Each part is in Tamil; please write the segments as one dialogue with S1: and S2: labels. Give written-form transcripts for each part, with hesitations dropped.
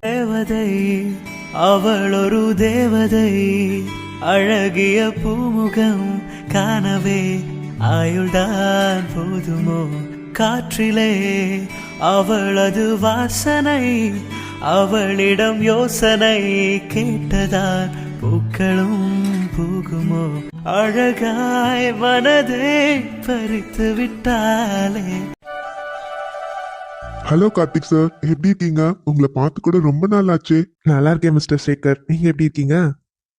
S1: தேவதை அவள் ஒரு தேவதை, அழகிய பூமுகம் காணவே ஆயுள்தான் போதுமோ? காற்றிலே அவளது வாசனை, அவளிடம் யோசனை கேட்டதால் பூக்களும் பூகுமோ? அழகாய் மனதை பறித்து விட்டாலே.
S2: ஹலோ கார்த்திக் சார், எப்படி இருக்கீங்க? உங்களை பார்த்து கூட ரொம்ப நாள் ஆச்சு.
S3: நல்லா இருக்கேன் மிஸ்டர் சேகர், நீங்க எப்படி இருக்கீங்க?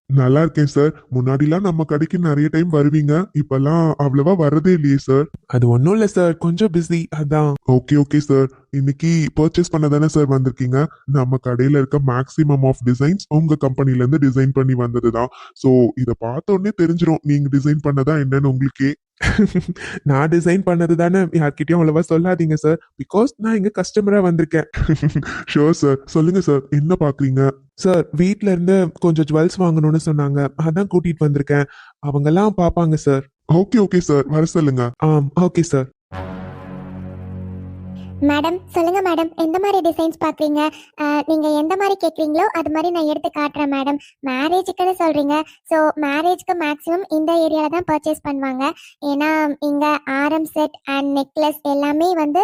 S2: நல்லா இருக்கேன் சார். முன்னாடிலாம் நம்ம கடைக்கு நிறைய டைம் வருவீங்க, இப்பெல்லாம் அவ்வளவா வரதே இல்லையே சார்.
S3: அது ஒன்றும் இல்லை சார், கொஞ்சம் பிஸி அதான்.
S2: Okay sir. இன்னைக்கு பர்ச்சேஸ் பண்ண தானே சார் வந்திருக்கீங்க? நம்ம கடையில இருக்க மேக்ஸிமம் ஆஃப் டிசைன்ஸ் உங்க கம்பெனில இருந்து டிசைன் பண்ணி வந்ததுதான். ஸோ இதை பார்த்த உடனே தெரிஞ்சிடும் நீங்க டிசைன் பண்ணதா என்னன்னு உங்களுக்கே.
S3: நான் டிசைன் பண்ணது தானே, யார்கிட்டயும் அவ்வளவா சொல்லாதீங்க சார், பிகாஸ் நான் இங்க கஸ்டமரா வந்திருக்கேன்.
S2: ஷோர் சார், சொல்லுங்க சார், என்ன பாக்குறீங்க?
S3: சார் வீட்ல இருந்து கொஞ்சம் ஜுவல்ஸ் வாங்கணும்னு சொன்னாங்க, அதான் கூட்டிட்டு வந்திருக்கேன். அவங்கெல்லாம் பாப்பாங்க சார்.
S2: ஓகே சார், வர சொல்லுங்க.
S3: Okay sir.
S4: மேடம் சொல்லுங்க மேடம், எந்த மாதிரி டிசைன்ஸ் பார்க்குறீங்க? நீங்கள் எந்த மாதிரி கேட்குறீங்களோ அது மாதிரி நான் எடுத்து காட்டுறேன் மேடம். மேரேஜுக்குன்னு சொல்கிறீங்க, ஸோ மேரேஜ்க்கு மேக்ஸிமம் இந்த ஏரியாவில் தான் பர்ச்சேஸ் பண்ணுவாங்க. ஏன்னா இங்கே ஆரம் செட் அண்ட் நெக்லஸ் எல்லாமே வந்து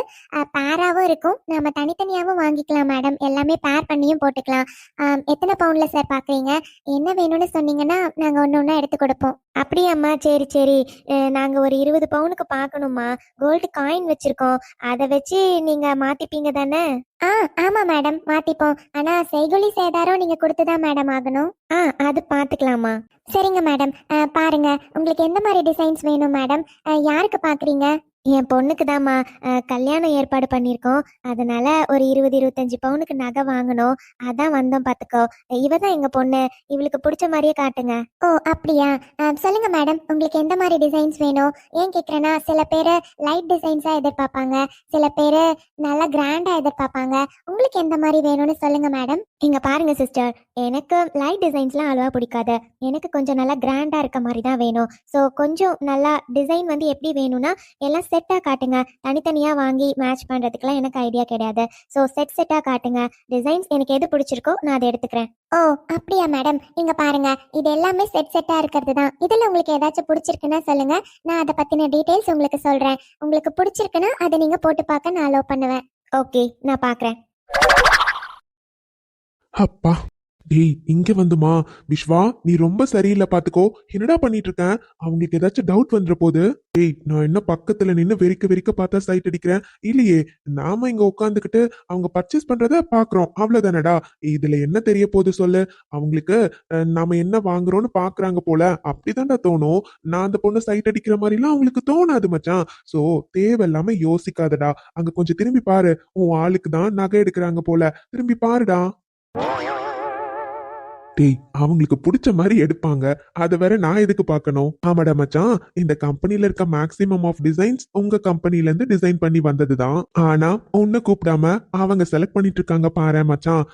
S4: பேராகவும் இருக்கும், நம்ம தனித்தனியாகவும் வாங்கிக்கலாம் மேடம். எல்லாமே பேர் பண்ணியும் போட்டுக்கலாம். எத்தனை பவுண்டில் சார் பார்க்குறீங்க? என்ன வேணும்னு சொன்னீங்கன்னா நாங்கள் ஒன்று ஒன்றா எடுத்து கொடுப்போம். அப்படியாம்மா, சரி சரி. நாங்கள் ஒரு 20 பவுனுக்கு பார்க்கணுமா? கோல்டு காயின் வச்சுருக்கோம், அதை வச்சு நீங்கள் மாற்றிப்பீங்க தானே? ஆமாம் மேடம், மாற்றிப்போம். ஆனால் செய்கூலி சேதாரம் நீங்கள் கொடுத்து தான் மேடம் ஆகணும். அது பார்த்துக்கலாமா? சரிங்க மேடம். பாருங்க, உங்களுக்கு எந்த மாதிரி டிசைன்ஸ் வேணும் மேடம்? யாருக்கு பார்க்குறீங்க? என் பொண்ணுக்கு தாம்மா கல்யாணம் ஏற்பாடு பண்ணியிருக்கோம், அதனால ஒரு 20-25 பவுனுக்கு நகை வாங்கணும், அதான் வந்தோம் பார்த்துக்கோ. இவ தான் எங்கள் பொண்ணு, இவளுக்கு பிடிச்ச மாதிரியே காட்டுங்க. ஓ அப்படியா? சொல்லுங்க மேடம், உங்களுக்கு எந்த மாதிரி டிசைன்ஸ் வேணும்? ஏன் கேட்குறேன்னா, சில பேர் லைட் டிசைன்ஸாக எதிர்பார்ப்பாங்க, சில பேர் நல்லா கிராண்டாக எதிர்பார்ப்பாங்க. உங்களுக்கு எந்த மாதிரி வேணும்னு சொல்லுங்க மேடம். இங்கே பாருங்க சிஸ்டர், எனக்கு லைட் டிசைன்ஸ்லாம் அவ்வளோவா பிடிக்காது, எனக்கு கொஞ்சம் நல்லா கிராண்டாக இருக்க மாதிரி தான் வேணும். ஸோ கொஞ்சம் நல்லா டிசைன் வந்து எப்படி வேணும்னா எல்லாம் செட்டாக காட்டுங்க, தனித்தனியாக வாங்கி மேட்ச் பண்ணுறதுக்குலாம் எனக்கு ஐடியா கிடையாது. ஸோ செட்டாக காட்டுங்க. டிசைன்ஸ் எனக்கு எது பிடிச்சிருக்கோ நான் அதை எடுத்துக்கிறேன். ஓ அப்படியா மேடம்? இங்கே பாருங்க, இது எல்லாமே செட்டாக இருக்கிறது தான். இதில் உங்களுக்கு ஏதாச்சும் பிடிச்சிருக்குன்னா சொல்லுங்க, நான் அதை பற்றின டீட்டெயில்ஸ் உங்களுக்கு சொல்கிறேன். உங்களுக்கு பிடிச்சிருக்குன்னா அதை நீங்கள் போட்டு பார்க்க நான் அலோவ் பண்ணுவேன். ஓகே, நான் பார்க்குறேன்.
S3: அப்பா, டேய் இங்க வந்துமா. விஸ்வா, நீ ரொம்ப சரியில்லை பாத்துக்கோ. என்னடா பண்ணிட்டு இருக்கேன்? அவங்களுக்கு ஏதாச்சும் டவுட் வந்துற போது. டேய், நான் என்ன பக்கத்துல நின்று வெறிக்க பார்த்தா சைட் அடிக்கிறேன் இல்லையே? நாம இங்க உட்காந்துக்கிட்டு அவங்க பர்ச்சேஸ் பண்றத பாக்குறோம், அவ்வளவுதானடா. இதுல என்ன தெரிய போகுது சொல்லு? அவங்களுக்கு நாம என்ன வாங்குறோம்னு பாக்குறாங்க போல, அப்படிதான்டா தோணும். நான் அந்த பொண்ணு சைட் அடிக்கிற மாதிரி எல்லாம் அவங்களுக்கு தோணாது மச்சான். சோ தேவையில்லாம யோசிக்காதடா. அங்க கொஞ்சம் திரும்பி பாரு, உன் ஆளுக்கு தான் நகை எடுக்கிறாங்க போல, திரும்பி பாருடா. டேய், அவங்களுக்கு பிடிச்ச மாதிரி எடுப்பாங்க, அதை வேற நான் எதுக்கு பார்க்கணும்? ஆமாடா மச்சான், இந்த கம்பெனில இருக்க மேக்ஸிமம் ஆஃப் டிசைன்ஸ் உங்க கம்பெனில இருந்து டிசைன் பண்ணி வந்ததுதான். ஆனா உன்னை கூப்பிடாம அவங்க செலக்ட் பண்ணிட்டு இருக்காங்க பாரு மச்சான்.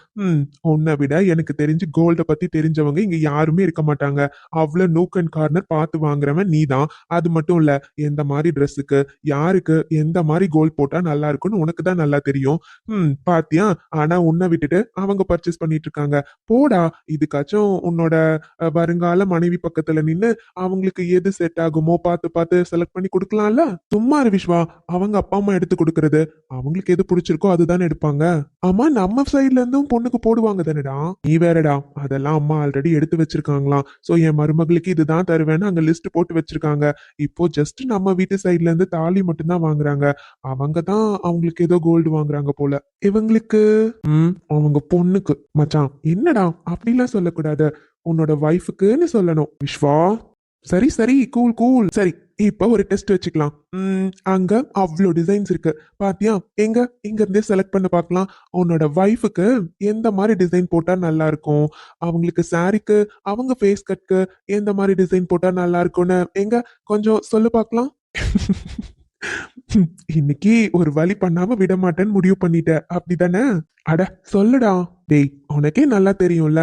S3: உன்னை விட எனக்கு தெரிஞ்சு கோல்ட பத்தி தெரிஞ்சவங்க இங்க யாருமே இருக்க மாட்டாங்க. அவ்வளவு நூக் அண்ட் கார்னர் பார்த்து வாங்குறவன் நீ தான். அது மட்டும் இல்ல, எந்த மாதிரி ட்ரெஸ்ஸுக்கு யாருக்கு எந்த மாதிரி கோல்ட் போட்டா நல்லா இருக்கும்னு உனக்கு தான் நல்லா தெரியும். பாத்தியா? ஆனா உன்னை விட்டுட்டு அவங்க பர்ச்சேஸ் பண்ணிட்டு இருக்காங்க. போடா, இதுக்காச்சும் உன்னோட வருங்கால மனைவி பக்கத்துல நின்னு அவங்களுக்கு எது செட் ஆகுமோ பார்த்து செலக்ட் பண்ணி கொடுக்கலாம்ல. சும்மா இரு விஸ்வா, அவங்க அப்பா அம்மா எடுத்து கொடுக்கறது, அவங்களுக்கு எது பிடிச்சிருக்கோ அதுதானே எடுப்பாங்க. ஆமா, நம்ம சைட்ல இருந்தும் பொண்ணுக்கு போடுவாங்க தானேடா. நீ வேறடா, அதெல்லாம் அம்மா ஆல்ரெடி எடுத்து வச்சிருக்காங்களாம். சோ என் மருமகளுக்கு இதுதான் தருவேன்னு அங்க லிஸ்ட் போட்டு வச்சிருக்காங்க. இப்போ ஜஸ்ட் நம்ம வீட்டு சைட்ல இருந்து தாலி மட்டும்தான் வாங்குறாங்க. அவங்க தான் அவங்களுக்கு ஏதோ கோல்டு வாங்குறாங்க போல. இவங்களுக்கு அவங்க பொண்ணுக்கு. மச்சான் என்னடா அப்படிலாம் சொல்லக்கூடாது, உன்னோட வைஃபுக்குன்னு சொல்லணும் விஸ்வா. சரி கூல். சரி, இப்ப ஒரு டெஸ்ட் வச்சுக்கலாம். அங்க அவ்வளோ டிசைன்ஸ் இருக்கு பாத்தியா? இங்க இருந்தே செலக்ட் பண்ண பார்க்கலாம். உன்னோட வைஃபுக்கு எந்த மாதிரி டிசைன் போட்டா நல்லா இருக்கும், அவங்களுக்கு சாரிக்கு அவங்க ஃபேஸ் கட்க்கு எந்த மாதிரி டிசைன் போட்டா நல்லா இருக்கும்னு எங்க கொஞ்சம் சொல்லு பார்க்கலாம். இன்னைக்கு ஒரு வழி பண்ணாம விட மாட்டேன்னு முடிவு பண்ணிட்ட அப்படிதானே? அட சொல்லுடா. டேய், உனக்கே நல்லா தெரியும்ல.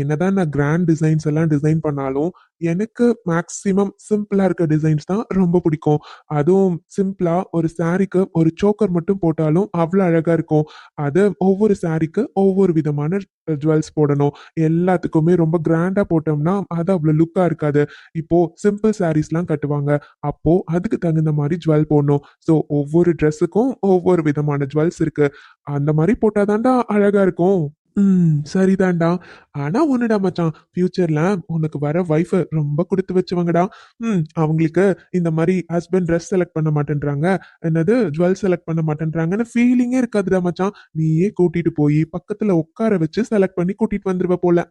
S3: என்னதான் நான் கிராண்ட் டிசைன்ஸ் எல்லாம் டிசைன் பண்ணாலும் எனக்கு மேக்சிமம் சிம்பிளா இருக்க டிசைன்ஸ் தான் ரொம்ப பிடிக்கும். அதுவும் சிம்பிளா ஒரு சாரிக்கு ஒரு சோக்கர் மட்டும் போட்டாலும் அவ்வளவு அழகா இருக்கும். அது ஒவ்வொரு சாரிக்கு ஒவ்வொரு விதமான ஜுவல்ஸ் போடணும். எல்லாத்துக்குமே ரொம்ப கிராண்டா போட்டோம்னா அது அவ்வளவு லுக்கா இருக்காது. இப்போ சிம்பிள் சாரீஸ்லாம் கட்டுவாங்க. அப்போ அதுக்கு தகுந்த மாதிரி ஜுவல் போடணும். ஸோ ஒவ்வொரு ட்ரெஸ்ஸுக்கும் ஒவ்வொரு விதமான ஜுவல்ஸ் இருக்கு. அந்த மாதிரி போட்டாதான்டா அழகா இருக்கும். சரிதான்டா. ஆனா ஒண்ணுடா மச்சான், ஃபியூச்சர்ல உனக்கு வர வைஃப் ரொம்ப கொடுத்து வச்சவங்கடா. அவங்களுக்கு இந்த மாதிரி ஹஸ்பண்ட் ட்ரெஸ் செலக்ட் பண்ண மாட்டேன்றாங்க, என்னது ஜுவல் செலக்ட் பண்ண மாட்டேன்றாங்கன்னு ஃபீலிங்கே இருக்காதுடா மச்சான். நீயே கூட்டிட்டு போய் பக்கத்துல உட்கார வச்சு செலக்ட் பண்ணி கூட்டிட்டு வந்துருவ போல.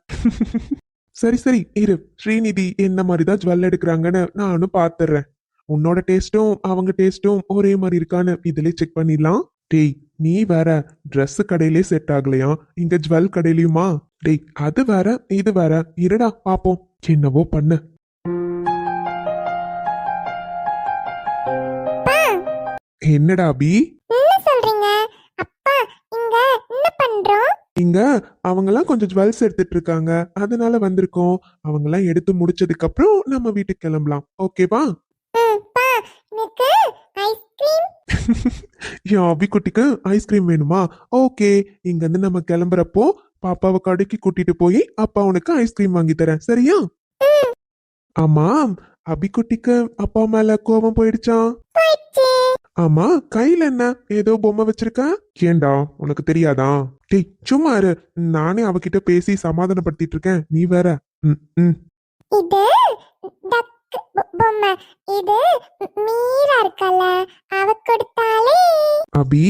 S3: சரி சரி இரு, ஸ்ரீநிதி என்ன மாதிரி தான் ஜுவல் எடுக்கிறாங்கன்னு நானும் பாத்துறேன். உன்னோட டேஸ்டும் அவங்க டேஸ்டும் ஒரே மாதிரி இருக்கான்னு இதுலயே செக் பண்ணிடலாம். டேய், நீ வேற Dress கடையிலே செட் ஆகலையா, இங்க ஜுவல் கடையிலயுமா? டேய், அது வேற இது வேற, இருடா பாப்போம். என்னவோ பண்ணு. என்னடா அபி?
S4: என்ன சொல்றீங்க அப்பா? இங்க என்ன பண்றோம்?
S3: இங்க அவங்கெல்லாம் கொஞ்சம் ஜுவல்ஸ் எடுத்துட்டு இருக்காங்க, அதனால வந்திருக்கோம். அவங்கெல்லாம் எடுத்து முடிச்சதுக்கு அப்புறம் நம்ம வீட்டுக்கு கிளம்பலாம். ஓகேவா?
S4: பா, எனக்கு ஐஸ்கிரீம்.
S3: என் அபி குட்டிக்கு ஐஸ்கிரீம் வேணுமா? ஓகே, இங்க இருந்து நம்ம கிளம்புறப்போ பாப்பாவை கடைக்கு கூட்டிட்டு போய் அப்பா உனக்கு ஐஸ்கிரீம் வாங்கி தரேன், சரியா? ஆமா, அபி குட்டிக்கு அப்பா மேல கோபம் போயிடுச்சா? ஆமா, கையில என்ன ஏதோ பொம்மை வச்சிருக்க? ஏண்டா உனக்கு தெரியாதா? டேய் சும்மா இரு, நானே அவகிட்ட பேசி சமாதானப்படுத்திட்டு இருக்கேன், நீ வேற. ம்
S4: இது டக் பொம்மை. இது மீரா இருக்கல, அவ கொடுத்தாலே.
S3: அபி,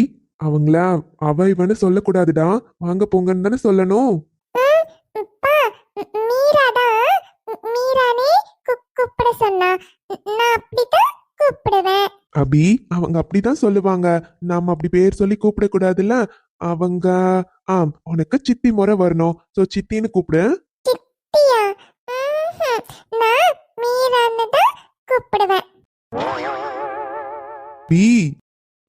S3: அவங்கள அவ இவன்னு சொல்லக்கூடாதுடா, வாங்க போங்கன்னு தானே சொல்லணும்.
S4: அப்பா, மீராதான் மீரானே கூப்பிட சொன்னா. நான் அப்படிதான் கூப்பிடுவேன்.
S3: அபி, அவங்க அப்படிதான் சொல்லுவாங்க, நாம அப்படி பேர் சொல்லி கூப்பிடக்கூடாதுல்ல. அவங்க உனக்கு சித்தி முறை வரணும், சோ சித்தின்னு கூப்பிடு.
S4: சித்தியா? நான் மீரான்னு தான் கூப்பிடுவேன்.
S3: பி,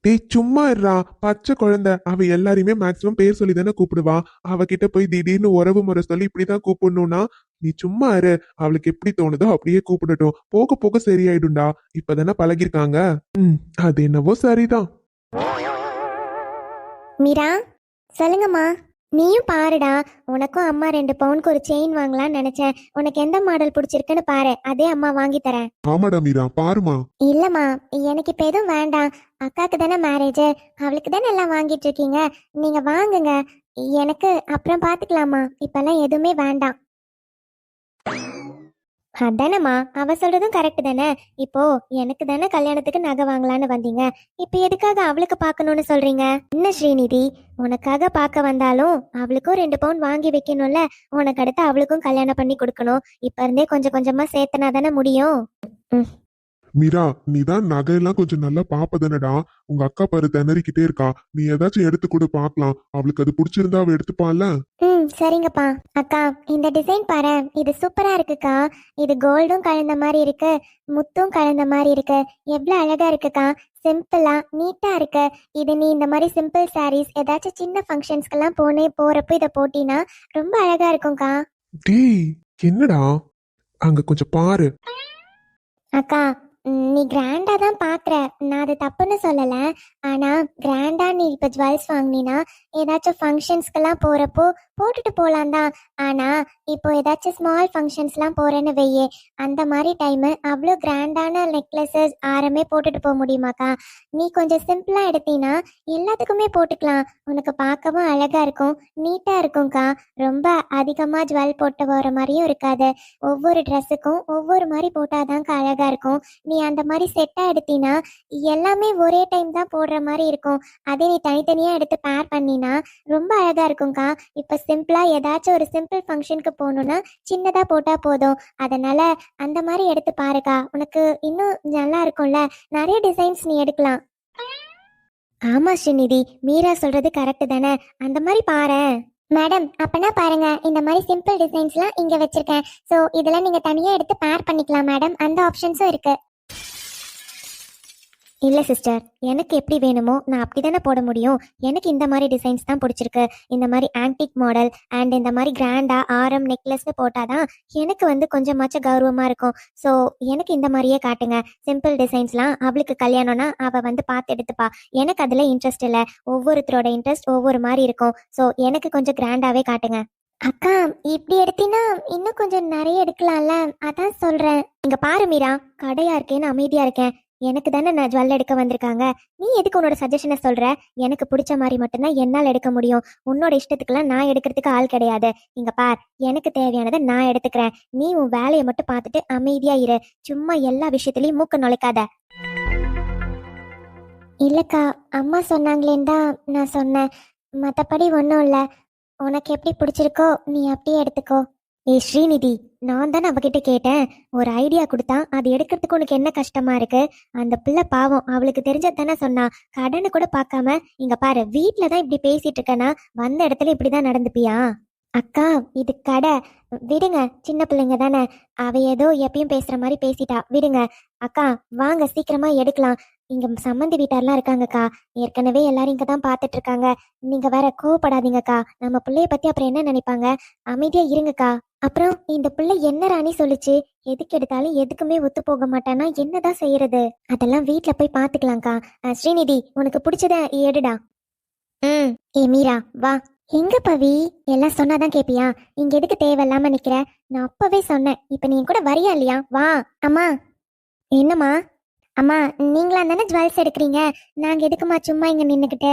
S3: டேய் சும்மா இருடா, பச்சை குழந்தை, அவ எல்லாரையுமே மேக்சிமம் பேர் சொல்லி தானே கூப்பிடுவா. அவகிட்ட போய் திடீர்னு உறவு முறை சொல்லி இப்படிதான் கூப்பிடணும்னா நீ சும்மா இரு. அவளுக்கு எப்படி தோணுதோ அப்படியே கூப்பிடட்டும், போக போக சரியாயிடும்டா. இப்பதானே பழகிருக்காங்க. அது என்னவோ சரிதான்.
S4: மீரா, சொல்லுங்கம்மா. நீயும் பாருடா, உனக்கும் அம்மா 2 பவுனுக்கு ஒரு செயின் வாங்கலாம்னு நினைச்சேன். உனக்கு எந்த மாடல் பிடிச்சிருக்குன்னு பாரு, அதே அம்மா வாங்கி தரேன்.
S2: ஆமாடா மீரா, பாருமா.
S4: இல்லம்மா, எனக்கு இப்ப எதுவும் வேண்டாம். அக்காக்கு தானே மேரேஜ், அவளுக்கு தானே எல்லாம் வாங்கிட்டு இருக்கீங்க. நீங்க வாங்குங்க, எனக்கு அப்புறம் பாத்துக்கலாமா. இப்பெல்லாம் எதுவுமே வேண்டாம். அதானம்மா, அவ சொல்றதும் கரெக்ட் தானே. இப்போ எனக்கு தானே கல்யாணத்துக்கு நகை வாங்கலான்னு வந்தீங்க, இப்ப எதுக்காக அவளுக்கு பார்க்கணும்னு சொல்றீங்க? என்ன ஸ்ரீநிதி, உனக்காக பார்க்க வந்தாலும் அவளுக்கும் 2 பவுன் வாங்கி வைக்கணும்ல. உனக்கு அடுத்து அவளுக்கும் கல்யாணம் பண்ணி கொடுக்கணும். இப்ப இருந்தே கொஞ்சம் கொஞ்சமா சேர்த்தனா தானே முடியும்.
S2: மீரா, நீ தான் நகையெல்லாம் கொஞ்சம் நல்லா பாப்பதானடா. உங்க அக்கா பாரு திணறிக்கிட்டே இருக்கா, நீ ஏதாச்சும் எடுத்து கூட பாக்கலாம். அவளுக்கு அது பிடிச்சிருந்தா அவ எடுத்துப்பால.
S4: சரிங்கப்பா. அக்கா, இந்த டிசைன் பாரு, இது சூப்பரா இருக்குக்கா. இது கோல்டும் கலந்த மாதிரி இருக்கு, முத்தும் கலந்த மாதிரி இருக்கு. எவ்வளவு அழகா இருக்குக்கா. சிம்பிளா நீட்டா இருக்கு. இது நீ இந்த மாதிரி சிம்பிள் சாரீஸ் ஏதாச்சும் சின்ன ஃபங்க்ஷன்ஸ்க்கெல்லாம் போறப்ப இதை போட்டினா ரொம்ப அழகா இருக்கும்க்கா.
S3: டேய் என்னடா, அங்க கொஞ்சம் பாரு.
S4: அக்கா, நீ கிராண்டா தான் பாக்குற, நான் அது தப்புன்னு சொல்லல. ஆனா கிராண்டா நீ இப்ப ஜுவல்ஸ் வாங்கினா ஏதாச்சும் ஃபங்க்ஷன்ஸ்க்கெல்லாம் போறப்போ போட்டுட்டு போலாம் தான். ஆனா இப்போ ஏதாச்சும் ஸ்மால் ஃபங்க்ஷன்ஸ்லாம் போறேன்னு வெய்யே, அந்த மாதிரி டைம் அவ்வளோ கிராண்டான நெக்லஸஸ் ஆரமே போட்டுட்டு போக முடியுமாக்கா? நீ கொஞ்சம் சிம்பிளா எடுத்தீங்கன்னா எல்லாத்துக்குமே போட்டுக்கலாம். உனக்கு பார்க்கவும் அழகா இருக்கும், நீட்டா இருக்கும்க்கா. ரொம்ப அதிகமா ஜுவல் போட்டு வர மாதிரியும் இருக்காது. ஒவ்வொரு ட்ரெஸ்ஸுக்கும் ஒவ்வொரு மாதிரி போட்டாதான்க்கா அழகா இருக்கும். நீ அந்த மாதிரி செட்டா எடுத்தீங்கன்னா எல்லாமே ஒரே டைம் தான் போடுற மாதிரி இருக்கும். அதே நீ தனித்தனியா எடுத்து பேர் பண்ணினா ரொம்ப அழகா இருக்கும்க்கா. இப்ப சிம்பிளா ஏதாச்சும் ஒரு சிம்பிள் ஃபங்க்ஷனுக்கு போகணும்னா சின்னதா போட்டா போதும். அதனால அந்த மாதிரி எடுத்து பாருக்கா, உனக்கு இன்னும் நல்லா இருக்கும்ல. நிறைய டிசைன்ஸ் நீ எடுக்கலாம். ஆமா ஸ்ரீநிதி, மீரா சொல்றது கரெக்ட் தானே, அந்த மாதிரி பாரு. மேடம், அப்பனா பாருங்க, இந்த மாதிரி சிம்பிள் டிசைன்ஸ்லாம் இங்க வச்சிருக்கேன். ஸோ இதெல்லாம் நீங்க தனியா எடுத்து பேர் பண்ணிக்கலாம் மேடம், அந்த ஆப்ஷன்ஸும் இருக்கு. இல்லை சிஸ்டர், எனக்கு எப்படி வேணுமோ நான் அப்படி தானே போட முடியும். எனக்கு இந்த மாதிரி டிசைன்ஸ் தான் பிடிச்சிருக்கு. இந்த மாதிரி ஆன்டிக் மாடல் அண்ட் இந்த மாதிரி கிராண்டாக ஆரம் நெக்லஸ்னு போட்டால் தான் எனக்கு வந்து கொஞ்சமாச்சும் கௌரவமாக இருக்கும். ஸோ எனக்கு இந்த மாதிரியே காட்டுங்க. சிம்பிள் டிசைன்ஸ்லாம் அவளுக்கு கல்யாணம்னா அவள் வந்து பார்த்து எடுத்துப்பா. எனக்கு அதில் இன்ட்ரெஸ்ட் இல்லை. ஒவ்வொருத்தரோட இன்ட்ரெஸ்ட் ஒவ்வொரு மாதிரி இருக்கும். ஸோ எனக்கு கொஞ்சம் கிராண்டாகவே காட்டுங்க. அக்கா, இப்படி எடுத்தீங்கன்னா இன்னும் கொஞ்சம் நிறைய எடுக்கலாம்ல, அதான் சொல்கிறேன். இங்கே பாரு மீரா, கடையாக இருக்கேன்னு அமைதியாக இருக்கேன். எனக்கு தானே நான் ஜுவல் எடுக்க வந்திருக்காங்க. நீ எதுக்கு உன்னோட சஜஷனை சொல்ற? எனக்கு பிடிச்ச மாதிரி மட்டும்தான் என்னால் எடுக்க முடியும். உன்னோட இஷ்டத்துக்குலாம் நான் எடுக்கிறதுக்கு ஆள் கிடையாது. இங்க பார், எனக்கு தேவையானதை நான் எடுத்துக்கிறேன். நீ உன் வேலையை மட்டும் பார்த்துட்டு அமைதியா இரு. சும்மா எல்லா விஷயத்திலையும் மூக்க நுழைக்காத. இல்லக்கா, அம்மா சொன்னாங்களேன்னு தான் நான் சொன்னேன். மற்றபடி ஒன்றும் இல்லை. உனக்கு எப்படி பிடிச்சிருக்கோ நீ அப்படியே எடுத்துக்கோ. ஸ்ரீநிதி, நான் தானே அவகிட்ட கேட்டேன். ஒரு ஐடியா கொடுத்தா அது எடுக்கிறதுக்கு உனக்கு என்ன கஷ்டமா இருக்கு? அந்த பிள்ளை பாவம், அவளுக்கு தெரிஞ்சது தானே சொன்னா. கடனை கூட பார்க்காம இங்க பாரு, வீட்டில தான் இப்படி பேசிட்டு இருக்கேன்னா வந்த இடத்துல இப்படிதான் நடந்துப்பியா? அக்கா, இது கடை, விடுங்க. சின்ன பிள்ளைங்க தானே, அவ ஏதோ எப்பயும் பேசுற மாதிரி பேசிட்டா, விடுங்க. அக்கா வாங்க, சீக்கிரமா எடுக்கலாம். இங்க சம்மந்தி வீட்டார்லாம் இருக்காங்கக்கா. ஏற்கனவே எல்லாரும் இங்க தான் பாத்துட்டு இருக்காங்க. நீங்க வேற கோவப்படாதீங்கக்கா. நம்ம பிள்ளைய பத்தி அப்புறம் என்ன நினைப்பாங்க? அமைதியா இருங்கக்கா. அப்புறம் இந்த பிள்ளை என்ன ராணி சொல்லுச்சு? எதுக்கு எடுத்தாலும் எதுக்குமே ஒத்து போக மாட்டானா என்னதான் செய்யறது? அதெல்லாம் வீட்டுல போய் பாத்துக்கலாம்க்கா. ஸ்ரீநிதி, உனக்கு பிடிச்சத எடுடா. ஏ மீரா, வா. எங்க பவி, எல்லாம் சொன்னாதான் கேப்பியா? இங்க எதுக்கு தேவையில்லாம நிக்கிற? நான் அப்பவே சொன்னேன். இப்ப நீ கூட வரியா இல்லையா? வா. அம்மா. என்னம்மா? அம்மா, நீங்களா தானே ஜுவல்ஸ் எடுக்கிறீங்க. நாங்க எதுக்குமா சும்மா இங்க நின்னுக்கிட்டு?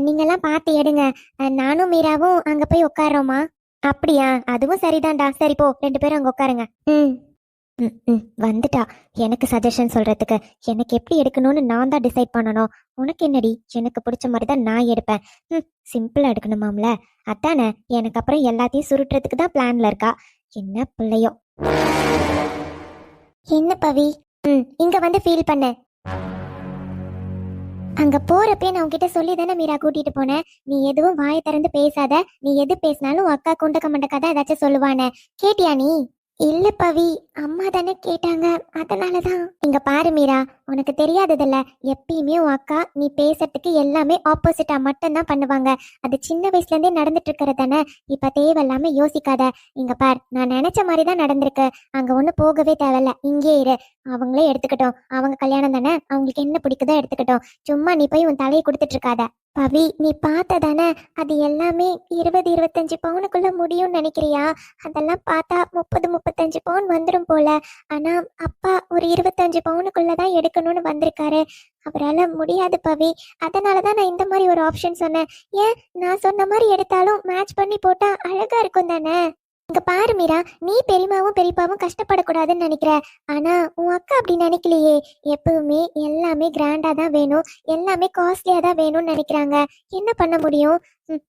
S4: நீங்கெல்லாம் பார்த்து எடுங்க. நானும் மீராவும் அங்க போய் உட்காரோமா. அப்படியா? அதுவும் சரிதான்டா. சரி போ, 2 பேரும் அங்க உட்காருங்க. வந்துட்டா எனக்கு சஜஷன் சொல்றதுக்கு. எனக்கு எப்படி எடுக்கணும்னு நான் தான் டிசைட் பண்ணணும். உனக்கு என்னடி? எனக்கு பிடிச்ச மாதிரி தான் நான் எடுப்பேன். சிம்பிளா எடுக்கணுமாம்ல, அதானே. எனக்கு அப்புறம் எல்லாத்தையும் சுருட்டுறதுக்கு தான் பிளான்ல இருக்கா. என்ன பிள்ளையோ. என்ன பவி, இங்க வந்து ஃபீல் பண்ண. அங்க போறப்பே நான் உன்கிட்ட சொல்லி தானே மீரா கூட்டிட்டு போனேன். நீ எதுவும் வாயை திறந்து பேசாத. நீ எது பேசினாலும் அக்கா குண்டக்க மண்டக்கா தான் ஏதாச்சும் சொல்லுவானே. கேட்டியா நீ? இல்ல பவி, அம்மா தானே கேட்டாங்க, அதனாலதான். இங்க பாரு மீரா, உனக்கு தெரியாததில்ல. எப்பயுமே உன் அக்கா நீ பேசுறதுக்கு எல்லாமே ஆப்போசிட்டா மட்டும்தான் பண்ணுவாங்க. அது சின்ன வயசுல இருந்தே நடந்துட்டு இருக்கிறது தானே. இப்ப தேவையில்லாம யோசிக்காத. இங்க பார், நான் நினைச்ச மாதிரிதான் நடந்திருக்கு. அங்க ஒண்ணு போகவே தேவையில்ல, இங்கே இரு. அவங்களே எடுத்துக்கிட்டோம். அவங்க கல்யாணம் தானே, அவங்களுக்கு என்ன பிடிக்குதோ எடுத்துக்கிட்டோம். சும்மா நீ போய் உன் தலையை கொடுத்துட்டு இருக்காத. பவி, நீ பார்த்ததானே, அது எல்லாமே 20-25 பவுனுக்குள்ள முடியும்னு நினைக்கிறியா? அதெல்லாம் பார்த்தா 30-35 பவுன் வந்துடும் போல. ஆனா அப்பா ஒரு 25 பவுனுக்குள்ளதான் எடுக்கணும்னு வந்திருக்காரு. அவரால் முடியாது பவி. அதனாலதான் நான் இந்த மாதிரி ஒரு ஆப்ஷன் சொன்னேன். ஏன், நான் சொன்ன மாதிரி எடுத்தாலும் மேட்ச் பண்ணி போட்டா அழகா இருக்கும் தானே. இங்க பாரு மீரா, நீ பெரியமாவும் பெரியப்பாவும் கஷ்டப்படக்கூடாதுன்னு நினைக்கிற. ஆனா உன் அக்கா அப்படி நினைக்கலையே. எப்பவுமே எல்லாமே கிராண்டா தான் வேணும், எல்லாமே காஸ்ட்லியா தான் வேணும்னு நினைக்கிறாங்க. என்ன பண்ண முடியும்?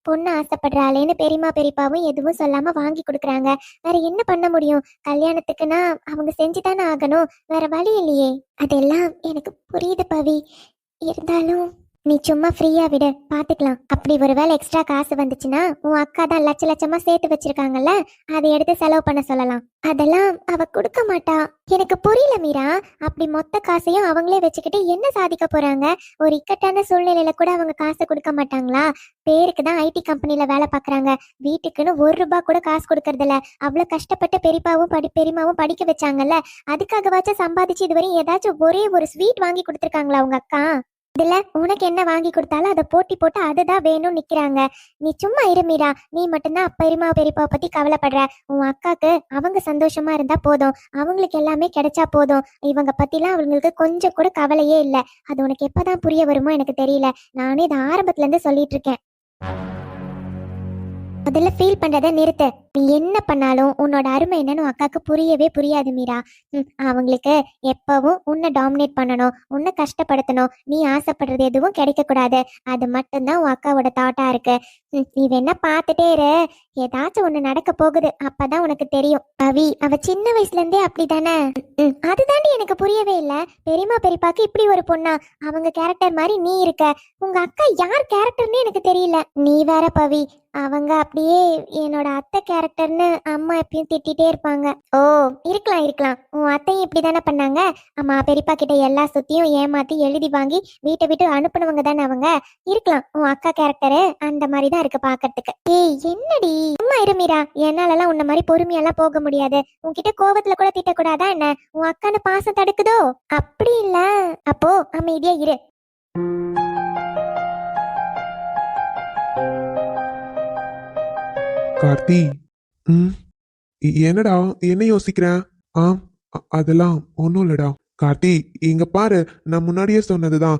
S4: பொண்ணு ஆசைப்படுறாளேன்னு பெரியமா பெரியப்பாவும் எதுவும் சொல்லாம வாங்கி கொடுக்குறாங்க. வேற என்ன பண்ண முடியும்? கல்யாணத்துக்குன்னா அவங்க செஞ்சுதானே ஆகணும், வேற வழி இல்லையே. அதெல்லாம் எனக்கு புரியுது பவி. இருந்தாலும் நீ சும்மா ஃப்ரீயா விடு, பாத்துக்கலாம். அப்படி ஒருவேளை எக்ஸ்ட்ரா காசு வந்துச்சுன்னா உன் அக்கா தான் லட்சமா சேர்த்து வச்சிருக்காங்கல்ல, அதை எடுத்து செலவு பண்ண சொல்லலாம். அதெல்லாம் அவ கொடுக்க மாட்டா. எனக்கு புரியல மீரா. அப்படி மொத்த காசையும் அவங்களே வச்சுக்கிட்டு என்ன சாதிக்க போறாங்க? ஒரு இக்கட்டான சூழ்நிலையில கூட அவங்க காசை கொடுக்க மாட்டாங்களா? பேருக்கு தான் ஐடி கம்பெனில வேலை பாக்குறாங்க. வீட்டுக்குன்னு 1 ரூபாய் கூட காசு கொடுக்கறதில்ல. அவ்வளவு கஷ்டப்பட்டு பெரியமாவும் படிக்க வச்சாங்கல்ல, அதுக்காகவாச்சும் சம்பாதிச்சு இதுவரையும் ஏதாச்சும் ஒரே ஒரு ஸ்வீட் வாங்கி கொடுத்துருக்காங்களா உங்க அக்கா? இதுல உனக்கு என்ன வாங்கி கொடுத்தாலும் அதை போட்டி போட்டு அதுதான் வேணும்னு நிக்கிறாங்க. நீ சும்மா இரு மீரா. நீ மட்டும்தான் பெரியமா பெரியப்பா பத்தி கவலைப்படுற. உன் அக்காக்கு அவங்க சந்தோஷமா இருந்தா போதும், அவங்களுக்கு எல்லாமே கிடைச்சா போதும். இவங்க பத்திலாம் அவங்களுக்கு கொஞ்சம் கூட கவலையே இல்லை. அது உனக்கு எப்பதான் புரிய வருமோ எனக்கு தெரியல. நானே இதை ஆரம்பத்துல இருந்து சொல்லிட்டு இருக்கேன். முதல்ல ஃபீல் பண்றதை நிறுத்து. நீ என்ன பண்ணாலும் உன்னோட அருமை என்னன்னு அக்காவுக்கு புரியவே புரியாது மீரா. அவங்களுக்கு எப்பவும் உன்னை டாமினேட் பண்ணணும், உன்னை கஷ்டப்படுத்தணும். நீ ஆசைப்படுறது எதுவும் கிடைக்க கூடாது. அது மட்டும்தான் உன் அக்காவோட தாட்டா இருக்கு. நீ வேணா பார்த்துட்டே இரு, ஏதாச்சும் ஒண்ணு நடக்க போகுது, அப்பதான் உனக்கு தெரியும். அவி, அவ சின்ன வயசுல இருந்தே அப்படித்தானே. அதுதாண்டி எனக்கு புரியவே இல்லை. பெரியமா பெரியப்பாக்கு இப்படி ஒரு பொண்ணா? அவங்க கேரக்டர் மாதிரி நீ இருக்க. உங்க அக்கா யார் கேரக்டர்னே எனக்கு தெரியல. நீ வேற பவி, அவங்க அப்படியே என்னோட அத்தை கேரக்டர் கேரக்டர்னு அம்மா எப்பயும் திட்டிட்டே இருப்பாங்க. ஓ, இருக்கலாம் இருக்கலாம். உன் அத்தையும் இப்படி தானே பண்ணாங்க. அம்மா பெரியப்பா கிட்ட எல்லா சொத்தையும் ஏமாத்தி எழுதி வாங்கி வீட்டை விட்டு அனுப்புனவங்க தானே அவங்க. இருக்கலாம், உன் அக்கா கேரக்டரு அந்த மாதிரி தான் இருக்கு பாக்கிறதுக்கு. ஏய் என்னடி, அம்மா இருமீரா, என்னாலலாம் உன்ன மாதிரி பொறுமையெல்லாம் போக முடியாது. உன்கிட்ட கோவத்துல கூட திட்டக்கூடாதா என்ன? உன் அக்கான பாசம் தடுக்குதோ? அப்படி இல்ல. அப்போ அமைதியா இரு.
S3: கார்த்தி. ம். என்னடா என்ன யோசிக்கிறேன்? ஆ, அதெல்லாம் ஒன்றும் இல்லடா. கார்த்தி, இங்க பாரு, நான் முன்னாடியே சொன்னதுதான்.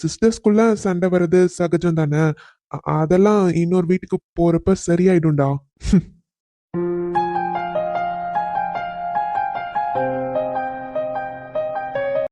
S3: சிஸ்டர்ஸ்குள்ள சண்டை வர்றது சகஜம் தானே. அதெல்லாம் இன்னொரு வீட்டுக்கு போறப்ப சரியாயிடும்டா.